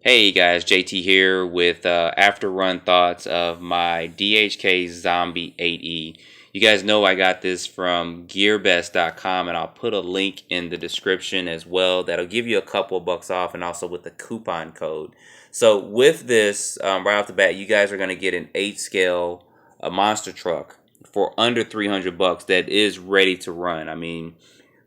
Hey guys, JT here with after run thoughts of my DHK Zombie 8E. You guys know I got this from Gearbest.com, and I'll put a link in the description as well. That'll give you a couple of bucks off, and also with the coupon code. So with this, right off the bat, you guys are going to get an 8 scale monster truck for under 300 bucks that is ready to run. I mean,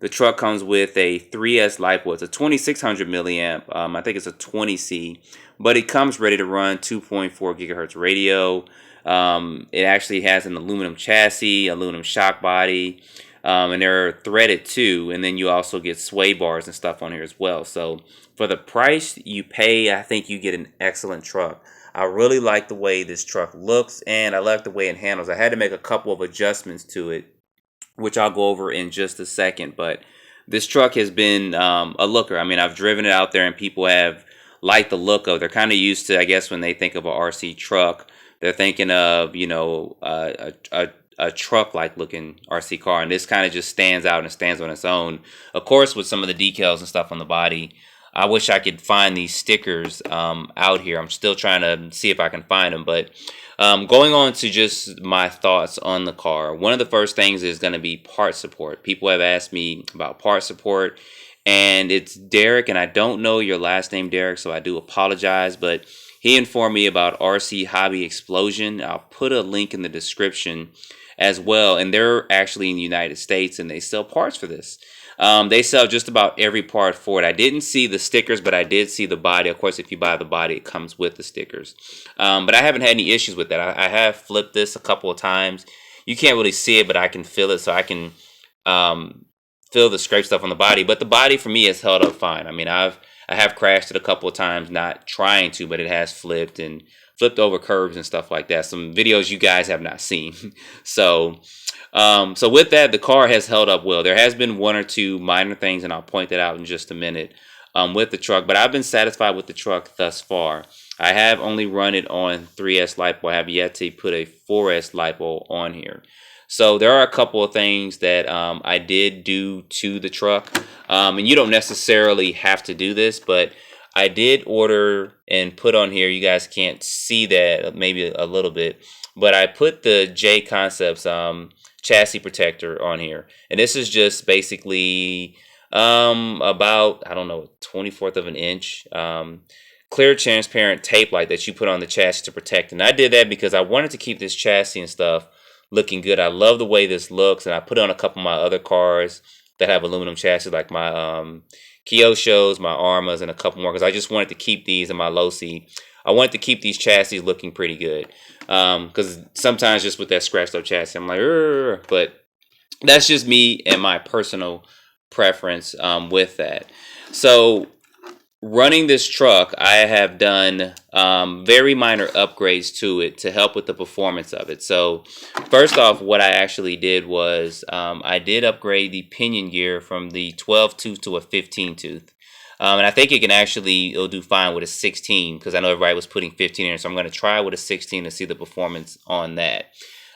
the truck comes with a 3S LiPo. It's a 2600 milliamp. I think it's a 20C, but it comes ready to run 2.4 gigahertz radio. It actually has an aluminum chassis, aluminum shock body, and they're threaded too. And then you also get sway bars and stuff on here as well. So for the price you pay, I think you get an excellent truck. I really like the way this truck looks, and I like the way it handles. I had to make a couple of adjustments to it, which I'll go over in just a second. But this truck has been a looker. I mean, I've driven it out there, and people have liked the look of it. They're kind of used to, I guess, when they think of a RC truck, they're thinking of, a truck-like looking RC car, and this kind of just stands out and stands on its own. Of course, with some of the decals and stuff on the body, I wish I could find these stickers out here. I'm still trying to see if I can find them, but going on to just my thoughts on the car, one of the first things is going to be part support. People have asked me about part support, and it's Derek, and I don't know your last name, Derek, so I do apologize, but he informed me about RC Hobby Explosion. I'll put a link in the description as well, and they're actually in the United States, and they sell parts for this. They sell just about every part for it. I didn't see the stickers, but I did see the body. Of course, if you buy the body, it comes with the stickers. But I haven't had any issues with that. I have flipped this a couple of times. You can't really see it, but I can feel it, so I can feel the scrape stuff on the body. But the body for me has held up fine. I mean, I have crashed it a couple of times, not trying to, but it has flipped and flipped over curves and stuff like that. Some videos you guys have not seen. So with that, the car has held up well. There has been one or two minor things, and I'll point that out in just a minute with the truck. But I've been satisfied with the truck thus far. I have only run it on 3S LiPo. I have yet to put a 4S LiPo on here. So there are a couple of things that I did do to the truck. And you don't necessarily have to do this, but I did order and put on here. You guys can't see that maybe a little bit, but I put the J Concepts chassis protector on here, and this is just basically about, I don't know, 1/24 of an inch clear transparent tape like that you put on the chassis to protect. And I did that because I wanted to keep this chassis and stuff looking good. I love the way this looks, and I put it on a couple of my other cars that have aluminum chassis, like my Kyoshos, my Armas, and a couple more, because I just wanted to keep these in my Losi. I wanted to keep these chassis looking pretty good, because sometimes just with that scratched up chassis, I'm like, "Urgh," but that's just me and my personal preference with that. So running this truck, I have done very minor upgrades to it to help with the performance of it. So first off, what I actually did was I did upgrade the pinion gear from the 12 tooth to a 15 tooth. And I think it'll do fine with a 16, because I know everybody was putting 15 in, so I'm going to try with a 16 to see the performance on that.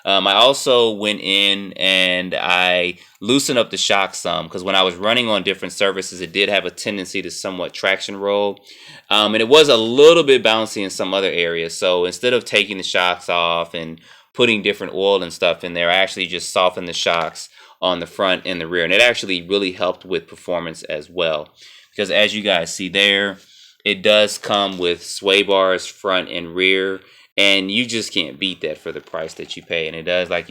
I also went in and I loosened up the shock some, because when I was running on different surfaces, it did have a tendency to somewhat traction roll. And it was a little bit bouncy in some other areas. So instead of taking the shocks off and putting different oil and stuff in there, I actually just softened the shocks on the front and the rear. And it actually really helped with performance as well, because as you guys see there, it does come with sway bars front and rear. And you just can't beat that for the price that you pay. And it does, like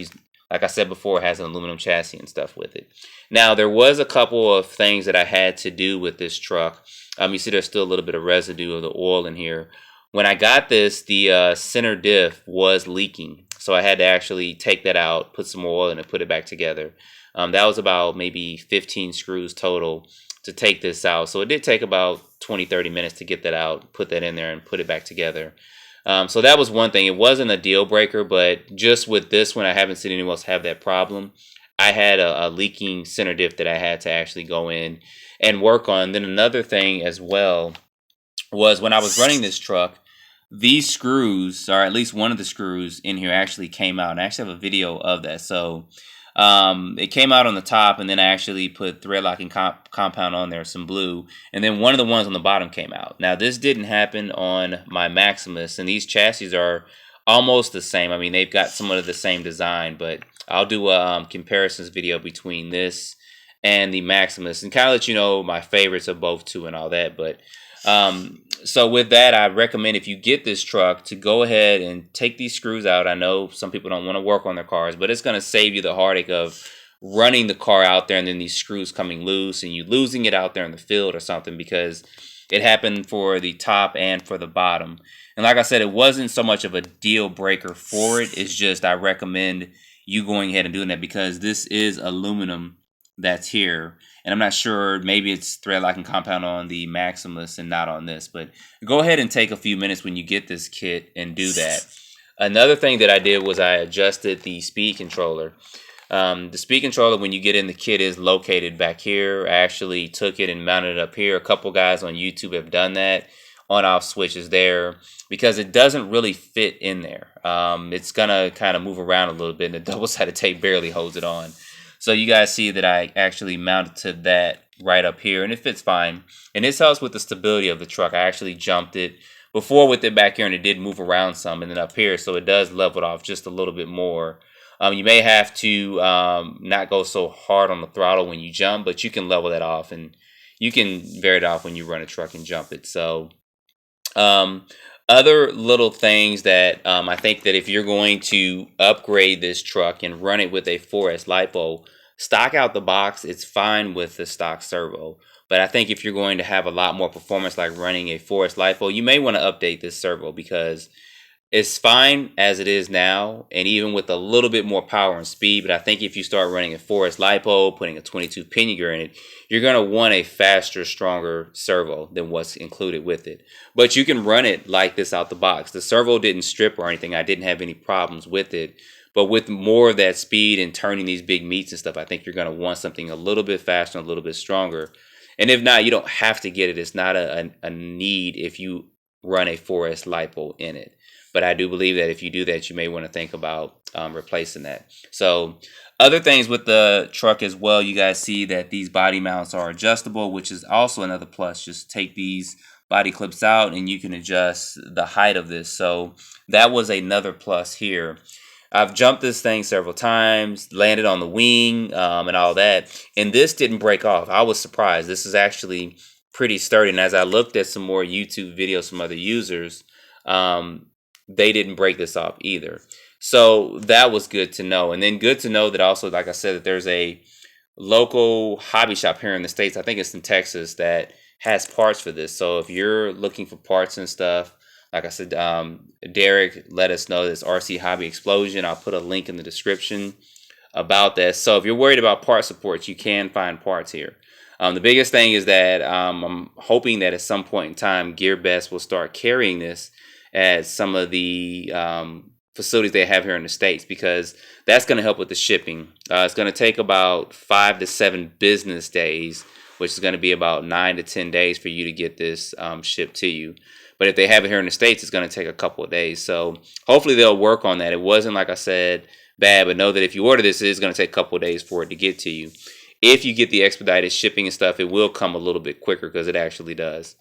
I said before, it has an aluminum chassis and stuff with it. Now, there was a couple of things that I had to do with this truck. You see there's still a little bit of residue of the oil in here. When I got this, the center diff was leaking. So I had to actually take that out, put some more oil in it, put it back together. That was about maybe 15 screws total to take this out. So it did take about 20-30 minutes to get that out, put that in there, and put it back together. So that was one thing. It wasn't a deal breaker, but just with this one, I haven't seen anyone else have that problem. I had a leaking center diff that I had to actually go in and work on. Then another thing as well was when I was running this truck, these screws, or at least one of the screws in here, actually came out. And I actually have a video of that. So It came out on the top, and then I actually put thread locking compound on there, some blue, and then one of the ones on the bottom came out. Now this didn't happen on my Maximus, and these chassis are almost the same. I mean, they've got somewhat of the same design, but I'll do a comparisons video between this and the Maximus, and kind of let you know my favorites of both two and all that. But so with that, I recommend if you get this truck to go ahead and take these screws out. I know some people don't want to work on their cars, but it's going to save you the heartache of running the car out there and then these screws coming loose and you losing it out there in the field or something, because it happened for the top and for the bottom. And like I said, it wasn't so much of a deal breaker for it. It's just I recommend you going ahead and doing that because this is aluminum that's here. And I'm not sure, maybe it's thread locking compound on the Maximus and not on this. But go ahead and take a few minutes when you get this kit and do that. Another thing that I did was I adjusted the speed controller. The speed controller, when you get in the kit, is located back here. I actually took it and mounted it up here. A couple guys on YouTube have done that. On-off switch is there because it doesn't really fit in there. It's going to kind of move around a little bit, and the double-sided tape barely holds it on. So you guys see that I actually mounted to that right up here, and it fits fine. And this helps with the stability of the truck. I actually jumped it before with it back here, and it did move around some, and then up here, so it does level it off just a little bit more. You may have to not go so hard on the throttle when you jump, but you can level that off, and you can vary it off when you run a truck and jump it. So other little things that I think that if you're going to upgrade this truck and run it with a 4S LiPo, stock out the box, it's fine with the stock servo. But I think if you're going to have a lot more performance like running a 4S LiPo, you may want to update this servo because it's fine as it is now, and even with a little bit more power and speed. But I think if you start running a 4S LiPo, putting a 22 pinion gear in it, you're going to want a faster, stronger servo than what's included with it. But you can run it like this out the box. The servo didn't strip or anything. I didn't have any problems with it. But with more of that speed and turning these big meets and stuff, I think you're going to want something a little bit faster and a little bit stronger. And if not, you don't have to get it. It's not a need if you run a 4S LiPo in it. But I do believe that if you do that, you may want to think about replacing that. So other things with the truck as well, you guys see that these body mounts are adjustable, which is also another plus. Just take these body clips out and you can adjust the height of this. So that was another plus here. I've jumped this thing several times, landed on the wing and all that, and this didn't break off. I was surprised. This is actually pretty sturdy, and as I looked at some more YouTube videos from other users, they didn't break this off either. So that was good to know. And then good to know that also, like I said, that there's a local hobby shop here in the States, I think it's in Texas, that has parts for this. So if you're looking for parts and stuff, like I said, Derek let us know this RC Hobby Explosion. I'll put a link in the description about that. So if you're worried about part support, you can find parts here. The biggest thing is that I'm hoping that at some point in time, Gearbest will start carrying this at some of the facilities they have here in the States, because that's going to help with the shipping. It's going to take about 5 to 7 business days, which is going to be about 9 to 10 days for you to get this shipped to you. But if they have it here in the States, it's going to take a couple of days. So hopefully they'll work on that. It wasn't, like I said, bad, but know that if you order this, it is going to take a couple of days for it to get to you. If you get the expedited shipping and stuff, it will come a little bit quicker, because it actually does.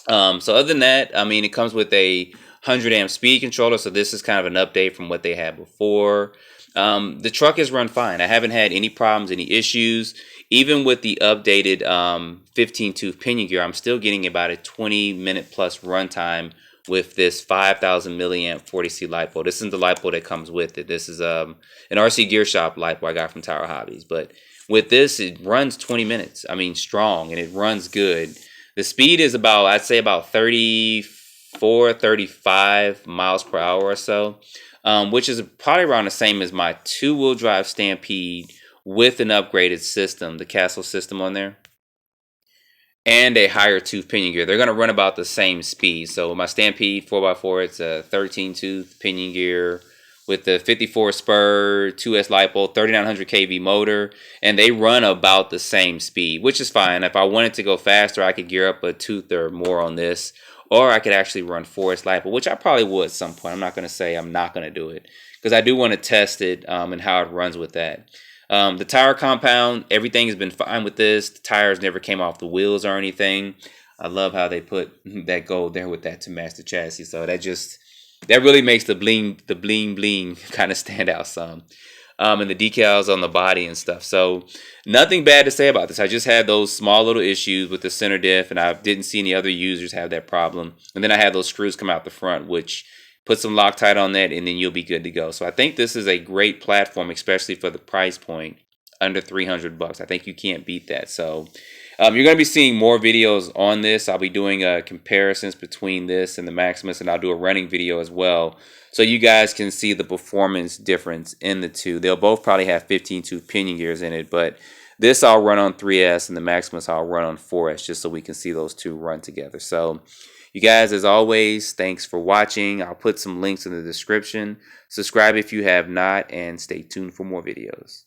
So other than that, I mean, it comes with a 100 amp speed controller. So this is kind of an update from what they had before. The truck has run fine. I haven't had any problems, any issues. Even with the updated 15-tooth pinion gear, I'm still getting about a 20-minute plus runtime with this 5,000 milliamp 40C LiPo. This isn't the LiPo that comes with it. This is an RC Gear Shop LiPo I got from Tower Hobbies. But with this, it runs 20 minutes. I mean, strong, and it runs good. The speed is about, I'd say about 34, 35 miles per hour or so, which is probably around the same as my two-wheel drive Stampede with an upgraded system, the Castle system on there, and a higher tooth pinion gear. They're going to run about the same speed. So my Stampede 4x4, it's a 13-tooth pinion gear with the 54 spur 2S LiPo, 3900 kV motor, and they run about the same speed, which is fine. If I wanted to go faster, I could gear up a tooth or more on this, or I could actually run 4S LiPo, which I probably would at some point. I'm not going to say I'm not going to do it, because I do want to test it and how it runs with that. The tire compound, everything has been fine with this. The tires never came off the wheels or anything. I love how they put that gold there with that to match the chassis. So that really makes the bling kind of stand out some. And the decals on the body and stuff. So nothing bad to say about this. I just had those small little issues with the center diff, and I didn't see any other users have that problem. And then I had those screws come out the front, which put some Loctite on that, and then you'll be good to go. So I think this is a great platform, especially for the price point, under $300. I think you can't beat that. So you're going to be seeing more videos on this. I'll be doing comparisons between this and the Maximus, and I'll do a running video as well, so you guys can see the performance difference in the two. They'll both probably have 15-tooth pinion gears in it, but this I'll run on 3S, and the Maximus I'll run on 4S, just so we can see those two run together. So you guys, as always, thanks for watching. I'll put some links in the description. Subscribe if you have not, and stay tuned for more videos.